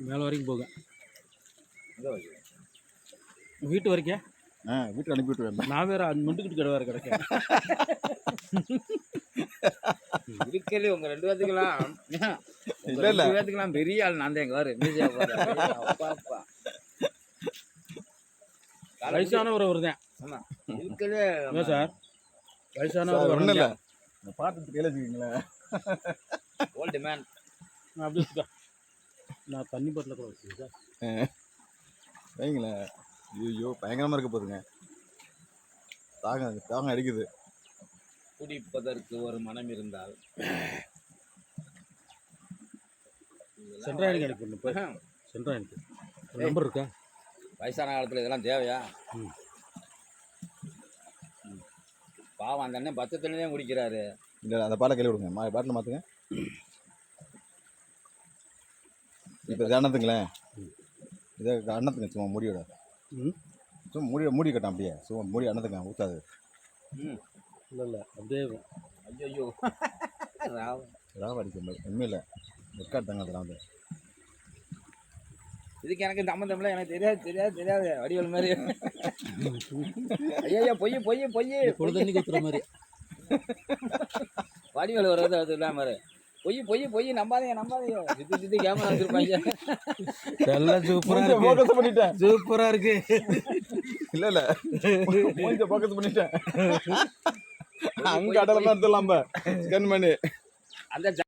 மேலே வரைக்கும் போக வீட்டு வரைக்கும் வீட்டுக்கு அனுப்பி விட்டுருவேன். நான் வேற மண்டுக்கிட்டு கடை வேறு கிடைக்க இருக்கலே உங்க 2 பேத்துக்கலாம் இல்ல இல்ல 2 பேத்துக்கலாம் பெரிய ஆள் நான் தான் எங்க வாரு மீசியா அப்பா அப்பா வயசானவர் வருதேன். ஆமா இருக்கலே சார் வயசானவர் ஒன்றும் இல்லை பார்த்துட்டு கையில் வச்சுக்கிங்களேன். ஓல்டு மேன் அப்படி நான் தண்ணி பாட்டில் கூட வச்சுருக்கேன் சார். வைங்களேன். ஐயோ பயங்கரமாக இருக்க போதுங்க. தாகம் அடிக்குது. குடிப்பதற்கு ஒரு மனம் இருந்தால் சென்ட்ராயனுக்கு எனக்கு இப்போ சென்ட்ராயனுக்கு நம்பர் இருக்கா? வயசான காலத்தில் இதெல்லாம் தேவையா? பாவம் அந்த அண்ணன் 10 தண்ணி தான் குடிக்கிறாரு. இல்லை அந்த பாலை கையில் விடுங்க. பாட்டில் மாற்றுங்க. இப்போ இதை அண்ணத்துங்களேன். இதை அண்ணத்துங்க சும்மா முடியோட சும்மா மூடி கட்டும். அப்படியே சும்மா மூடி அண்ணத்துங்க ஊற்றாது. இல்லை இல்லை அப்படியே ஐயோ ராவ அடிக்க முடியாது. ஒன்றும் இல்லை வெக்காட்டாங்க அதெல்லாம் வந்து. இதுக்கு எனக்கு சம்மந்தம்ல எனக்கு தெரியாது வடிவல் மாதிரி. ஐயா பொய் தண்ணி கொத்துற மாதிரி வடிவல் வர்றது அது இல்லாம பொய் நம்பாதீங்க சுத்தி கேமரா வச்சிருப்பாங்க. எல்லாம் சூப்பரா இருக்கு. இல்ல இல்ல கொஞ்சம் ஃபோக்கஸ் பண்ணிட்டேன். அங்க அடலாம் எடுத்துடலாம் ஸ்கேன் பண்ணி அந்த